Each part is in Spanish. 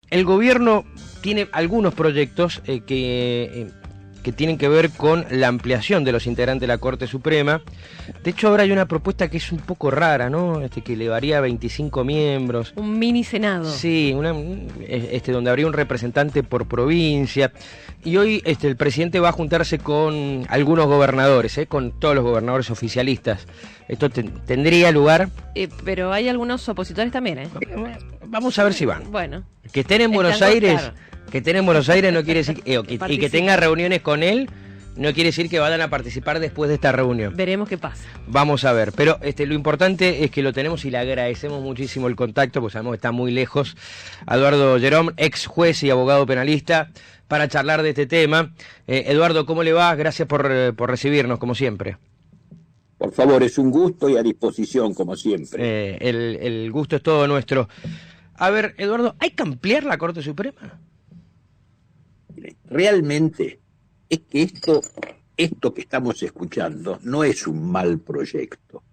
el gobierno tiene algunos proyectos que tienen que ver con la ampliación de los integrantes de la Corte Suprema. De hecho, ahora hay una propuesta que es un poco rara, ¿no? Que elevaría a 25 miembros. Un mini senado. Sí, donde habría un representante por provincia. Y hoy el presidente va a juntarse con algunos gobernadores, con todos los gobernadores oficialistas. Esto tendría lugar. Pero hay algunos opositores también, ¿eh? Vamos a ver si van. Bueno. Que estén en Buenos Aires, claro. Que estén en Buenos Aires no quiere decir y que tenga reuniones con él no quiere decir que vayan a participar después de esta reunión. Veremos qué pasa. Vamos a ver, pero lo importante es que lo tenemos y le agradecemos muchísimo el contacto, porque sabemos que está muy lejos. Eduardo Gerón, ex juez y abogado penalista, para charlar de este tema. Eduardo, ¿cómo le va? Gracias por recibirnos, como siempre. Por favor, es un gusto y a disposición, como siempre. El gusto es todo nuestro. A ver, Eduardo, ¿hay que ampliar la Corte Suprema? Realmente es que esto que estamos escuchando no es un mal proyecto.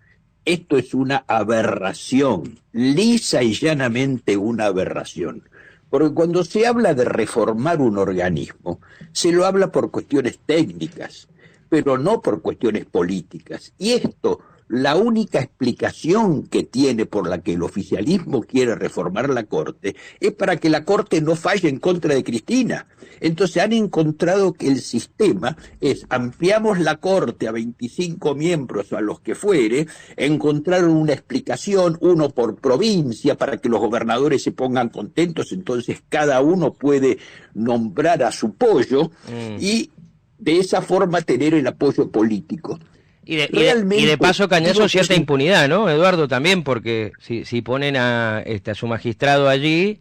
Esto es una aberración, lisa y llanamente una aberración. Porque cuando se habla de reformar un organismo, se lo habla por cuestiones técnicas, pero no por cuestiones políticas. Y esto, la única explicación que tiene por la que el oficialismo quiere reformar la Corte es para que la Corte no falle en contra de Cristina. Entonces han encontrado que el sistema es: ampliamos la Corte a 25 miembros o a los que fuere. Encontraron una explicación, uno por provincia, para que los gobernadores se pongan contentos, entonces cada uno puede nombrar a su pollo y de esa forma tener el apoyo político. Y de paso, Cañazo, cierta impunidad, ¿no, Eduardo? También, porque si ponen a su magistrado allí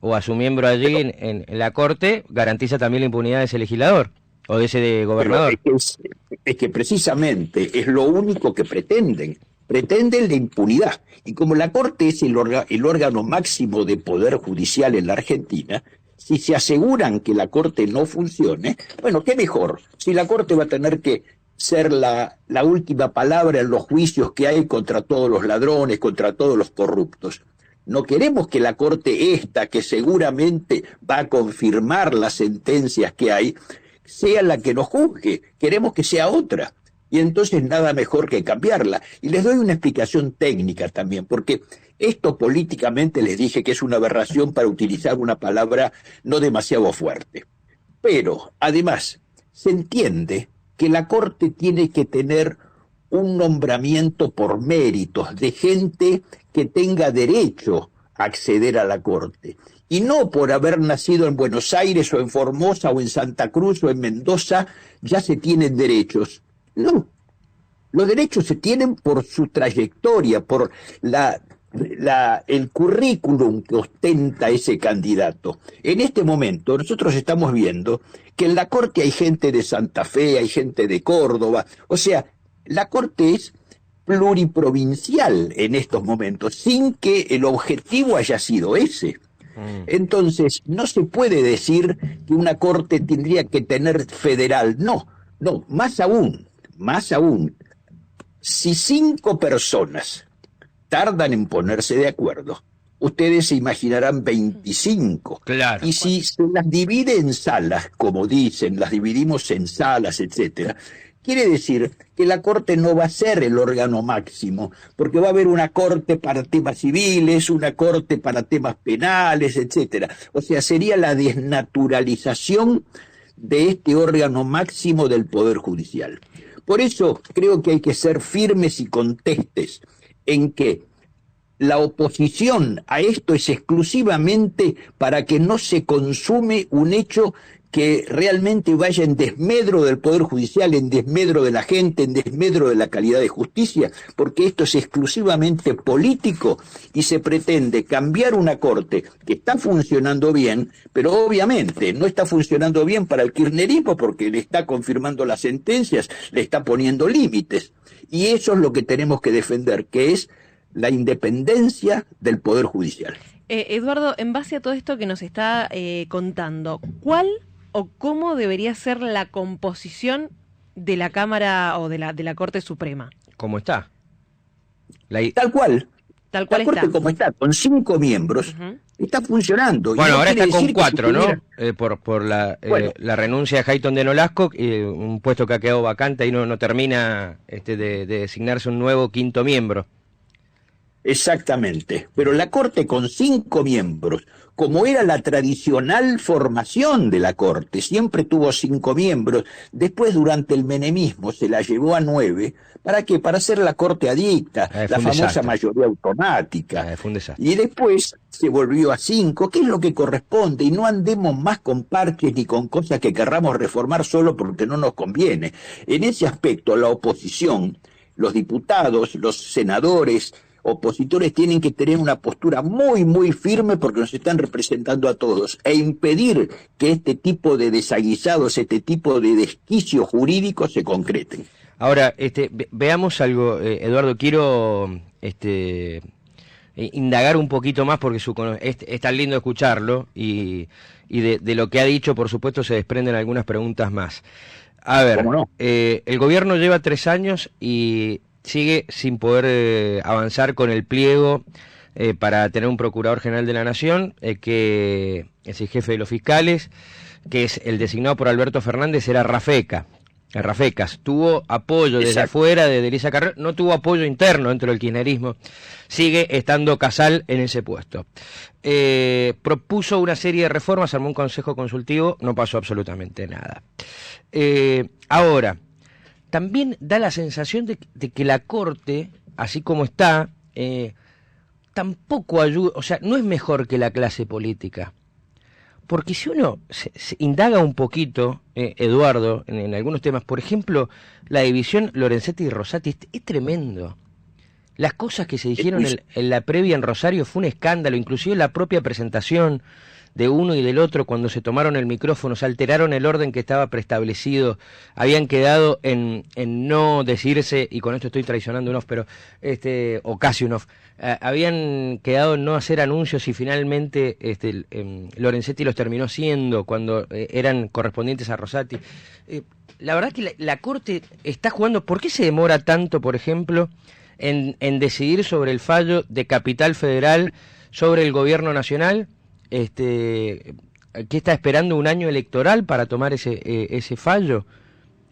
o a su miembro allí en la Corte, garantiza también la impunidad de ese legislador o de ese gobernador. Es que precisamente es lo único que pretenden la impunidad. Y como la Corte es el órgano máximo de poder judicial en la Argentina, si se aseguran que la Corte no funcione, bueno, qué mejor. Si la Corte va a tener que ser la última palabra en los juicios que hay contra todos los ladrones, contra todos los corruptos. No queremos que la Corte que seguramente va a confirmar las sentencias que hay, sea la que nos juzgue. Queremos que sea otra. Y entonces nada mejor que cambiarla. Y les doy una explicación técnica también, porque esto políticamente les dije que es una aberración, para utilizar una palabra no demasiado fuerte. Pero, además, se entiende que la Corte tiene que tener un nombramiento por méritos de gente que tenga derecho a acceder a la Corte. Y no por haber nacido en Buenos Aires o en Formosa o en Santa Cruz o en Mendoza, ya se tienen derechos. No, los derechos se tienen por su trayectoria, por el currículum que ostenta ese candidato. En este momento nosotros estamos viendo que en la Corte hay gente de Santa Fe, hay gente de Córdoba. O sea, la Corte es pluriprovincial en estos momentos, sin que el objetivo haya sido ese. Entonces, no se puede decir que una Corte tendría que tener federal. No, más aún, si 5 personas tardan en ponerse de acuerdo, ustedes se imaginarán 25. Claro. Y si se las divide en salas, como dicen, las dividimos en salas, etcétera, quiere decir que la Corte no va a ser el órgano máximo, porque va a haber una Corte para temas civiles, una Corte para temas penales, etcétera. O sea, sería la desnaturalización de este órgano máximo del Poder Judicial. Por eso creo que hay que ser firmes y contestes en que la oposición a esto es exclusivamente para que no se consume un hecho que realmente vaya en desmedro del Poder Judicial, en desmedro de la gente, en desmedro de la calidad de justicia, porque esto es exclusivamente político y se pretende cambiar una Corte que está funcionando bien, pero obviamente no está funcionando bien para el kirchnerismo, porque le está confirmando las sentencias, le está poniendo límites. Y eso es lo que tenemos que defender, que es la independencia del Poder Judicial. Eduardo, en base a todo esto que nos está contando, ¿cuál o cómo debería ser la composición de la Cámara o de la Corte Suprema? ¿Cómo está? Tal cual. Tal cual la Corte está. como está, con 5 miembros, está funcionando. Bueno, no ahora está quiere con decir que 4, si ¿no? tuviera- Por Bueno, la renuncia de Hayton de Nolasco, un puesto que ha quedado vacante y no termina de designarse un nuevo quinto miembro. exactamente. Pero la Corte con 5 miembros, como era la tradicional formación de la Corte, siempre tuvo 5 miembros. Después, durante el menemismo, se la llevó a 9. ¿Para qué? Para hacer la Corte adicta, Fue la un famosa desastre. mayoría automática. Fue un desastre. Y después se volvió a 5, que es lo que corresponde, y no andemos más con parches ni con cosas que querramos reformar solo porque no nos conviene. En ese aspecto, la oposición, los diputados, los senadores, opositores tienen que tener una postura muy, muy firme porque nos están representando a todos e impedir que este tipo de desaguisados, este tipo de desquicios jurídicos se concreten. Ahora, veamos algo, Eduardo, quiero indagar un poquito más porque es tan lindo escucharlo y de lo que ha dicho, por supuesto, se desprenden algunas preguntas más. A ver, ¿Cómo no? el gobierno lleva 3 años y sigue sin poder avanzar con el pliego para tener un procurador general de la Nación, que es el jefe de los fiscales, que es el designado por Alberto Fernández, era Rafecas. Tuvo apoyo desde Exacto. afuera de Elisa Carrió, no tuvo apoyo interno dentro del kirchnerismo. Sigue estando Casal en ese puesto. Propuso una serie de reformas, armó un consejo consultivo, no pasó absolutamente nada. Ahora, también da la sensación de que la Corte, así como está, tampoco ayuda, o sea, no es mejor que la clase política. Porque si uno se indaga un poquito, Eduardo, en algunos temas, por ejemplo, la división Lorenzetti y Rosati es tremendo. Las cosas que se dijeron en la previa en Rosario fue un escándalo, inclusive la propia presentación de uno y del otro cuando se tomaron el micrófono, se alteraron el orden que estaba preestablecido, habían quedado en no decirse, y con esto estoy traicionando un off, pero o casi un off, habían quedado en no hacer anuncios y finalmente Lorenzetti los terminó haciendo cuando eran correspondientes a Rosati. La verdad que la Corte está jugando. ¿Por qué se demora tanto, por ejemplo, en decidir sobre el fallo de Capital Federal sobre el gobierno nacional? ¿Qué está esperando un año electoral para tomar ese fallo?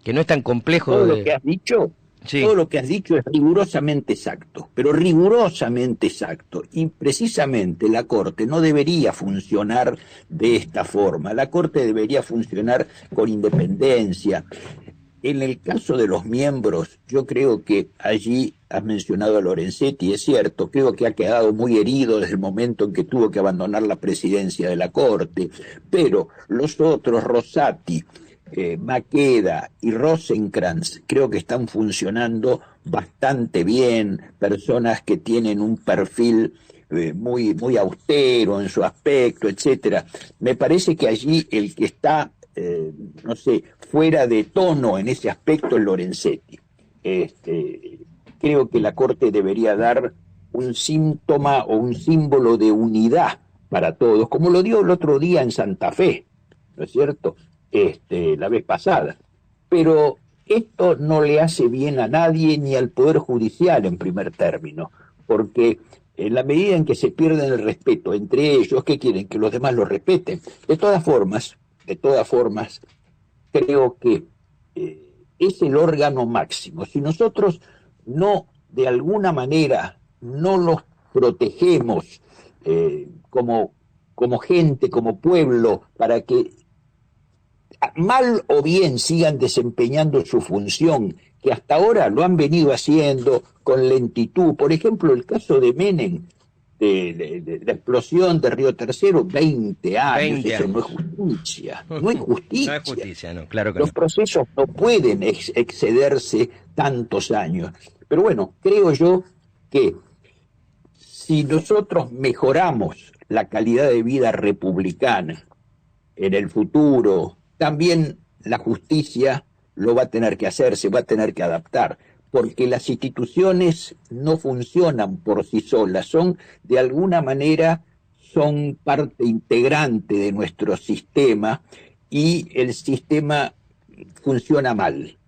Que no es tan complejo. Todo lo que has dicho, Sí. todo lo que has dicho es rigurosamente exacto, pero rigurosamente exacto. Y precisamente la Corte no debería funcionar de esta forma. La Corte debería funcionar con independencia. En el caso de los miembros, yo creo que allí has mencionado a Lorenzetti, es cierto, creo que ha quedado muy herido desde el momento en que tuvo que abandonar la presidencia de la Corte, pero los otros, Rosati, Maqueda y Rosenkrantz, creo que están funcionando bastante bien, personas que tienen un perfil muy, muy austero en su aspecto, etcétera. Me parece que allí el que está no sé, fuera de tono en ese aspecto es Lorenzetti. Creo que la Corte debería dar un síntoma o un símbolo de unidad para todos, como lo dio el otro día en Santa Fe, ¿no es cierto? La vez pasada. Pero esto no le hace bien a nadie ni al Poder Judicial en primer término, porque en la medida en que se pierden el respeto entre ellos, ¿qué quieren? Que los demás los respeten. De todas formas, creo que es el órgano máximo. Si nosotros no, de alguna manera, no los protegemos como gente, como pueblo, para que mal o bien sigan desempeñando su función, que hasta ahora lo han venido haciendo con lentitud. Por ejemplo, el caso de Menem, de la explosión de Río Tercero, 20 años, 20 eso no es años. justicia, no es justicia. No es justicia, no, claro que Los no. procesos no pueden excederse tantos años. Pero bueno, creo yo que si nosotros mejoramos la calidad de vida republicana en el futuro, también la justicia lo va a tener que hacer, se va a tener que adaptar, porque las instituciones no funcionan por sí solas, son de alguna manera son parte integrante de nuestro sistema y el sistema funciona mal,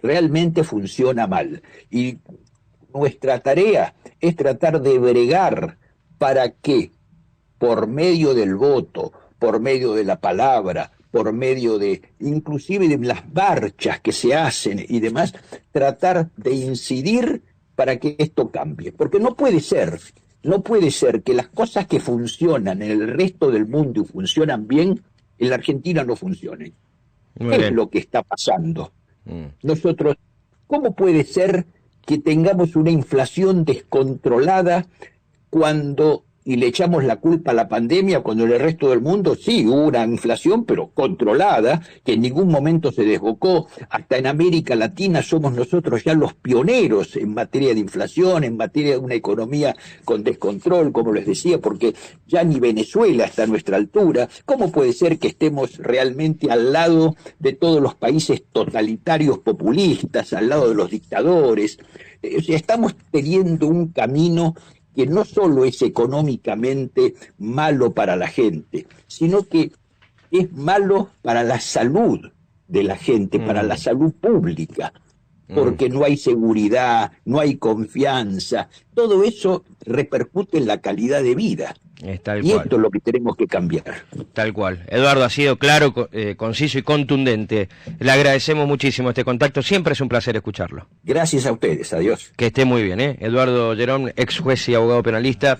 realmente funciona mal. Y nuestra tarea es tratar de bregar para que por medio del voto, por medio de la palabra, por medio de, inclusive de las marchas que se hacen y demás, tratar de incidir para que esto cambie. Porque no puede ser que las cosas que funcionan en el resto del mundo y funcionan bien, en la Argentina no funcionen. Es lo que está pasando. Nosotros, ¿cómo puede ser que tengamos una inflación descontrolada cuando, y le echamos la culpa a la pandemia, cuando en el resto del mundo sí hubo una inflación, pero controlada, que en ningún momento se desbocó? Hasta en América Latina somos nosotros ya los pioneros en materia de inflación, en materia de una economía con descontrol, como les decía, porque ya ni Venezuela está a nuestra altura. ¿Cómo puede ser que estemos realmente al lado de todos los países totalitarios populistas, al lado de los dictadores? O sea, estamos teniendo un camino que no solo es económicamente malo para la gente, sino que es malo para la salud de la gente, para la salud pública, porque no hay seguridad, no hay confianza. Todo eso repercute en la calidad de vida. Y esto es lo que tenemos que cambiar. Tal cual. Eduardo, ha sido claro, conciso y contundente. Le agradecemos muchísimo este contacto. Siempre es un placer escucharlo. Gracias a ustedes. Adiós. Que esté muy bien, ¿eh? Eduardo Gerón, ex juez y abogado penalista.